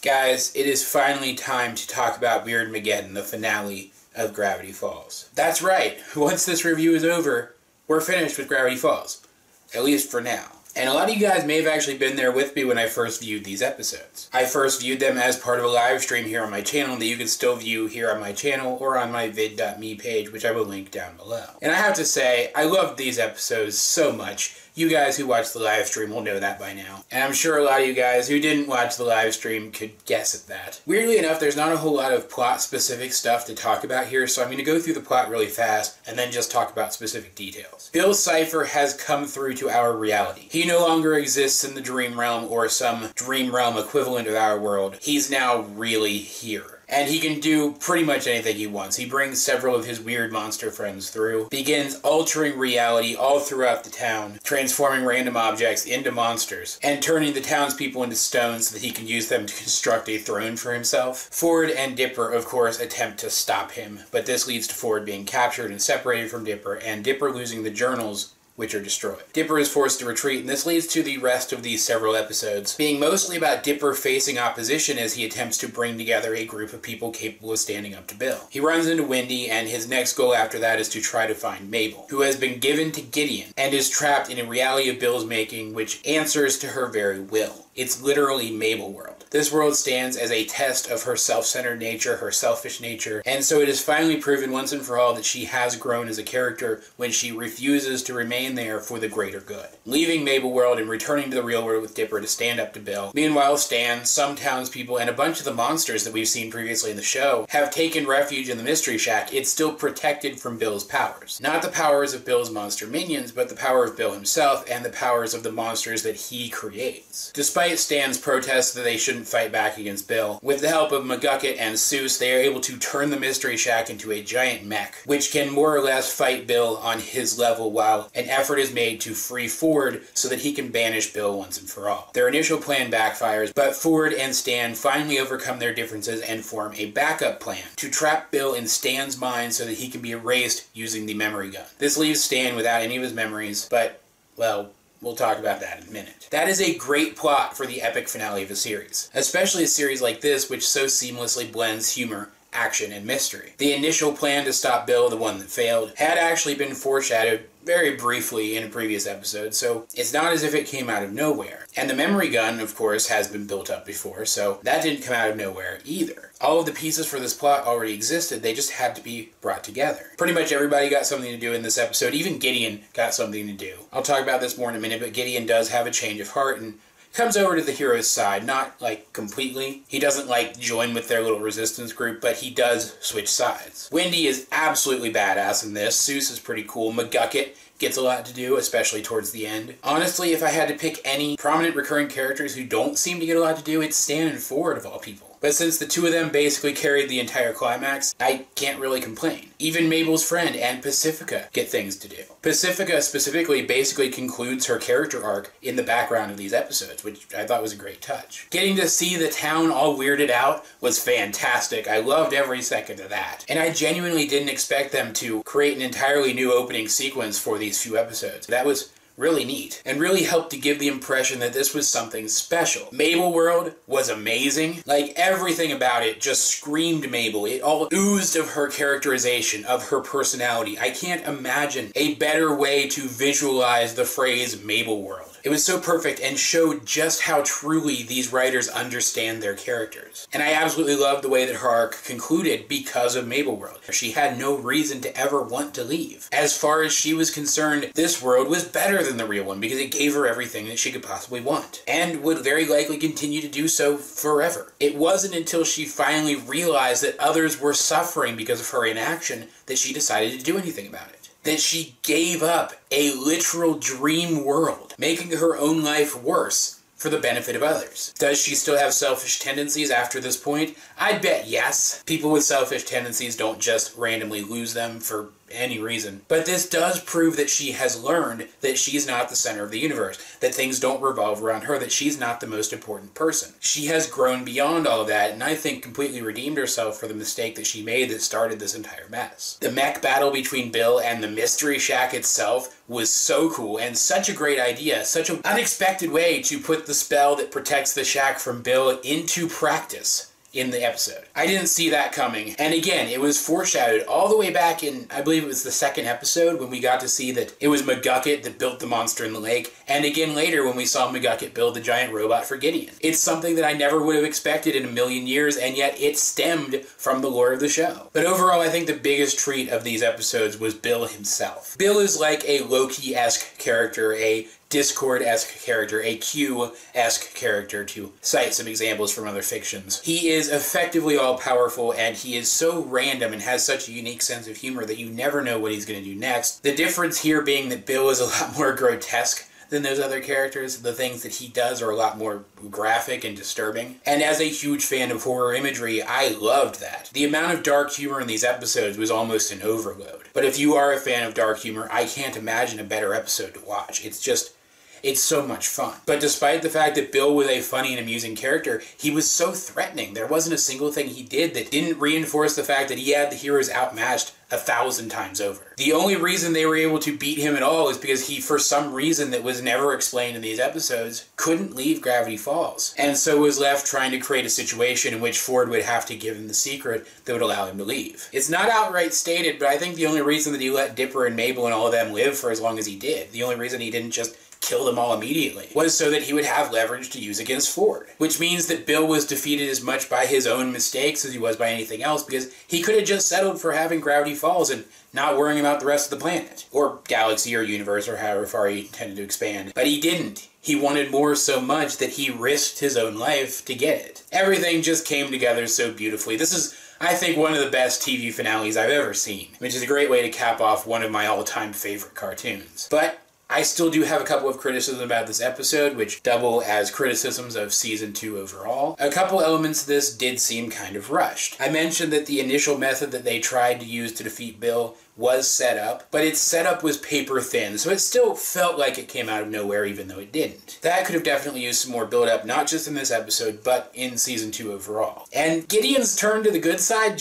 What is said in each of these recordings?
Guys, it is finally time to talk about Weirdmageddon, the finale of Gravity Falls. That's right, once this review is over, we're finished with Gravity Falls. At least for now. And a lot of you guys may have actually been there with me when I first viewed these episodes. I first viewed them as part of a live stream here on my channel that you can still view here on my channel or on my vid.me page, which I will link down below. And I have to say, I loved these episodes so much. You guys who watched the live stream will know that by now. And I'm sure a lot of you guys who didn't watch the live stream could guess at that. Weirdly enough, there's not a whole lot of plot-specific stuff to talk about here, so I'm going to go through the plot really fast and then just talk about specific details. Bill Cipher has come through to our reality. He no longer exists in the dream realm or some dream realm equivalent of our world. He's now really here. And he can do pretty much anything he wants. He brings several of his weird monster friends through, begins altering reality all throughout the town, transforming random objects into monsters, and turning the townspeople into stones so that he can use them to construct a throne for himself. Ford and Dipper, of course, attempt to stop him, but this leads to Ford being captured and separated from Dipper, and Dipper losing the journals, which are destroyed. Dipper is forced to retreat, and this leads to the rest of these several episodes being mostly about Dipper facing opposition as he attempts to bring together a group of people capable of standing up to Bill. He runs into Wendy, and his next goal after that is to try to find Mabel, who has been given to Gideon and is trapped in a reality of Bill's making which answers to her very will. It's literally Mabel world. This world stands as a test of her self-centered nature, her selfish nature, and so it is finally proven once and for all that she has grown as a character when she refuses to remain there for the greater good. Leaving Mabel world and returning to the real world with Dipper to stand up to Bill. Meanwhile, Stan, some townspeople, and a bunch of the monsters that we've seen previously in the show have taken refuge in the Mystery Shack. It's still protected from Bill's powers. Not the powers of Bill's monster minions, but the power of Bill himself and the powers of the monsters that he creates. Despite Stan's protests that they shouldn't fight back against Bill, with the help of McGucket and Seuss, they are able to turn the Mystery Shack into a giant mech, which can more or less fight Bill on his level while an effort is made to free Ford so that he can banish Bill once and for all. Their initial plan backfires, but Ford and Stan finally overcome their differences and form a backup plan to trap Bill in Stan's mind so that he can be erased using the memory gun. This leaves Stan without any of his memories, but, well, we'll talk about that in a minute. That is a great plot for the epic finale of a series, especially a series like this which so seamlessly blends humor, action, and mystery. The initial plan to stop Bill, the one that failed, had actually been foreshadowed very briefly in a previous episode, so it's not as if it came out of nowhere. And the memory gun, of course, has been built up before, so that didn't come out of nowhere either. All of the pieces for this plot already existed, they just had to be brought together. Pretty much everybody got something to do in this episode, even Gideon got something to do. I'll talk about this more in a minute, but Gideon does have a change of heart and comes over to the hero's side, not, like, completely. He doesn't, like, join with their little resistance group, but he does switch sides. Wendy is absolutely badass in this. Seuss is pretty cool. McGucket gets a lot to do, especially towards the end. Honestly, if I had to pick any prominent recurring characters who don't seem to get a lot to do, it's Stan and Ford, of all people. But since the two of them basically carried the entire climax, I can't really complain. Even Mabel's friend and Pacifica get things to do. Pacifica specifically basically concludes her character arc in the background of these episodes, which I thought was a great touch. Getting to see the town all weirded out was fantastic. I loved every second of that. And I genuinely didn't expect them to create an entirely new opening sequence for these few episodes. That was really neat, and really helped to give the impression that this was something special. Mabel World was amazing. Like, everything about it just screamed Mabel. It all oozed of her characterization, of her personality. I can't imagine a better way to visualize the phrase Mabel World. It was so perfect and showed just how truly these writers understand their characters. And I absolutely loved the way that her arc concluded because of Mabel World. She had no reason to ever want to leave. As far as she was concerned, this world was better than the real one because it gave her everything that she could possibly want, and would very likely continue to do so forever. It wasn't until she finally realized that others were suffering because of her inaction that she decided to do anything about it. That she gave up a literal dream world, making her own life worse for the benefit of others. Does she still have selfish tendencies after this point? I'd bet yes. People with selfish tendencies don't just randomly lose them for any reason. But this does prove that she has learned that she's not the center of the universe, that things don't revolve around her, that she's not the most important person. She has grown beyond all of that, and I think completely redeemed herself for the mistake that she made that started this entire mess. The mech battle between Bill and the Mystery Shack itself was so cool, and such a great idea, such an unexpected way to put the spell that protects the shack from Bill into practice in the episode. I didn't see that coming. And again, it was foreshadowed all the way back in, I believe it was the second episode, when we got to see that it was McGucket that built the monster in the lake, and again later when we saw McGucket build the giant robot for Gideon. It's something that I never would have expected in a million years, and yet it stemmed from the lore of the show. But overall, I think the biggest treat of these episodes was Bill himself. Bill is like a Loki-esque character, a Discord-esque character, a Q-esque character, to cite some examples from other fictions. He is effectively all-powerful, and he is so random and has such a unique sense of humor that you never know what he's going to do next. The difference here being that Bill is a lot more grotesque than those other characters. The things that he does are a lot more graphic and disturbing. And as a huge fan of horror imagery, I loved that. The amount of dark humor in these episodes was almost an overload. But if you are a fan of dark humor, I can't imagine a better episode to watch. It's so much fun. But despite the fact that Bill was a funny and amusing character, he was so threatening. There wasn't a single thing he did that didn't reinforce the fact that he had the heroes outmatched 1,000 times over. The only reason they were able to beat him at all is because he, for some reason that was never explained in these episodes, couldn't leave Gravity Falls, and so was left trying to create a situation in which Ford would have to give him the secret that would allow him to leave. It's not outright stated, but I think the only reason that he let Dipper and Mabel and all of them live for as long as he did, the only reason he didn't just kill them all immediately, was so that he would have leverage to use against Ford. Which means that Bill was defeated as much by his own mistakes as he was by anything else, because he could have just settled for having Gravity Falls and not worrying about the rest of the planet, or galaxy, or universe, or however far he intended to expand. But he didn't. He wanted more so much that he risked his own life to get it. Everything just came together so beautifully. This is, I think, one of the best TV finales I've ever seen, which is a great way to cap off one of my all-time favorite cartoons. But I still do have a couple of criticisms about this episode, which double as criticisms of Season 2 overall. A couple elements of this did seem kind of rushed. I mentioned that the initial method that they tried to use to defeat Bill was set up, but its setup was paper thin, so it still felt like it came out of nowhere even though it didn't. That could have definitely used some more build-up, not just in this episode, but in Season 2 overall. And Gideon's turn to the good side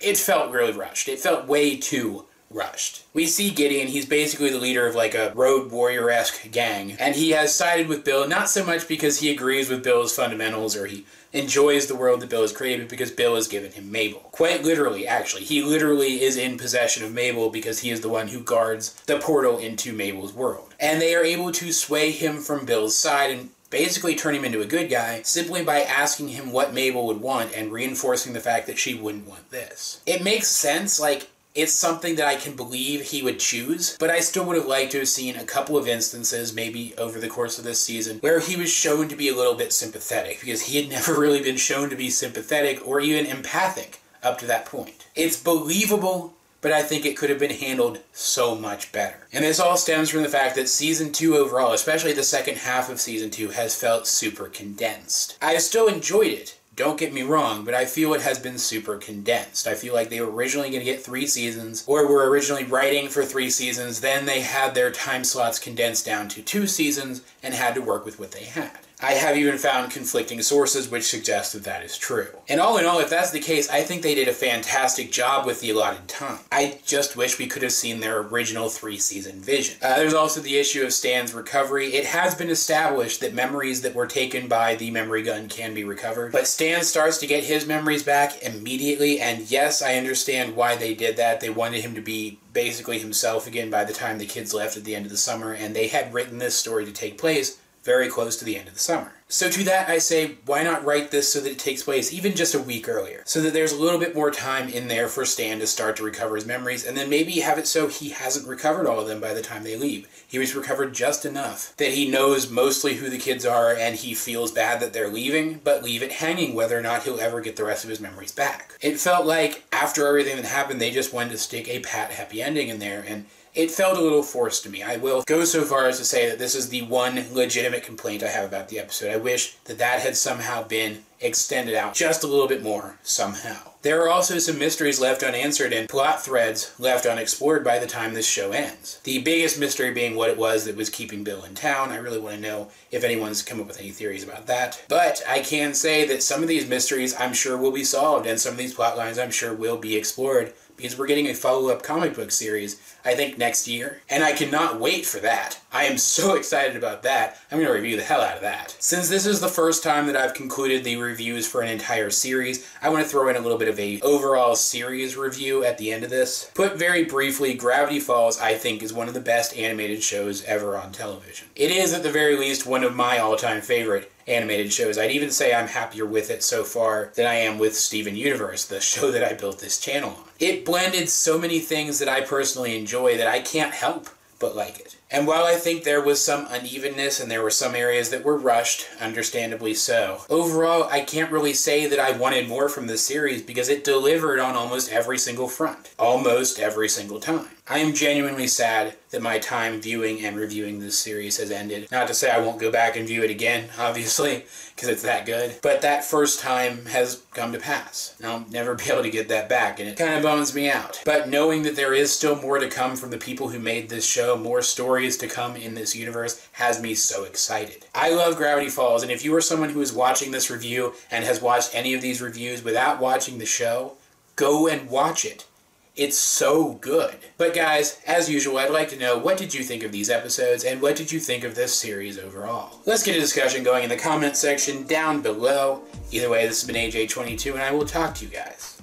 it felt really rushed. It felt way too rushed. We see Gideon, he's basically the leader of like a road warrior-esque gang, and he has sided with Bill not so much because he agrees with Bill's fundamentals or he enjoys the world that Bill has created, because Bill has given him Mabel. Quite literally, actually. He literally is in possession of Mabel because he is the one who guards the portal into Mabel's world. And they are able to sway him from Bill's side and basically turn him into a good guy simply by asking him what Mabel would want and reinforcing the fact that she wouldn't want this. It makes sense, like, it's something that I can believe he would choose, but I still would have liked to have seen a couple of instances, maybe over the course of this season, where he was shown to be a little bit sympathetic, because he had never really been shown to be sympathetic or even empathic up to that point. It's believable, but I think it could have been handled so much better. And this all stems from the fact that Season 2 overall, especially the second half of Season 2, has felt super condensed. I still enjoyed it. Don't get me wrong, but I feel it has been super condensed. I feel like they were originally going to get 3 seasons, or were originally writing for 3 seasons, then they had their time slots condensed down to 2 seasons, and had to work with what they had. I have even found conflicting sources which suggest that that is true. And all in all, if that's the case, I think they did a fantastic job with the allotted time. I just wish we could have seen their original 3-season vision. There's also the issue of Stan's recovery. It has been established that memories that were taken by the memory gun can be recovered, but Stan starts to get his memories back immediately, and yes, I understand why they did that. They wanted him to be basically himself again by the time the kids left at the end of the summer, and they had written this story to take place very close to the end of the summer. So to that I say, why not write this so that it takes place even just a week earlier, so that there's a little bit more time in there for Stan to start to recover his memories, and then maybe have it so he hasn't recovered all of them by the time they leave. He was recovered just enough that he knows mostly who the kids are, and he feels bad that they're leaving, but leave it hanging whether or not he'll ever get the rest of his memories back. It felt like, after everything that happened, they just wanted to stick a pat happy ending in there, and it felt a little forced to me. I will go so far as to say that this is the one legitimate complaint I have about the episode. I wish that that had somehow been extended out just a little bit more somehow. There are also some mysteries left unanswered and plot threads left unexplored by the time this show ends. The biggest mystery being what it was that was keeping Bill in town. I really want to know if anyone's come up with any theories about that. But I can say that some of these mysteries I'm sure will be solved, and some of these plot lines I'm sure will be explored, because we're getting a follow-up comic book series, I think, next year. And I cannot wait for that. I am so excited about that. I'm going to review the hell out of that. Since this is the first time that I've concluded the reviews for an entire series, I want to throw in a little bit of a overall series review at the end of this. Put very briefly, Gravity Falls, I think, is one of the best animated shows ever on television. It is, at the very least, one of my all-time favorite animated shows. I'd even say I'm happier with it so far than I am with Steven Universe, the show that I built this channel on. It blended so many things that I personally enjoy that I can't help but like it. And while I think there was some unevenness and there were some areas that were rushed, understandably so, overall I can't really say that I wanted more from this series because it delivered on almost every single front. Almost every single time. I am genuinely sad that my time viewing and reviewing this series has ended. Not to say I won't go back and view it again, obviously, because it's that good, but that first time has come to pass. I'll never be able to get that back, and it kind of bums me out. But knowing that there is still more to come from the people who made this show, more stories to come in this universe, has me so excited. I love Gravity Falls, and if you are someone who is watching this review and has watched any of these reviews without watching the show, go and watch it. It's so good. But guys, as usual, I'd like to know, what did you think of these episodes, and what did you think of this series overall? Let's get a discussion going in the comment section down below. Either way, this has been AJ22, and I will talk to you guys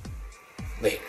later.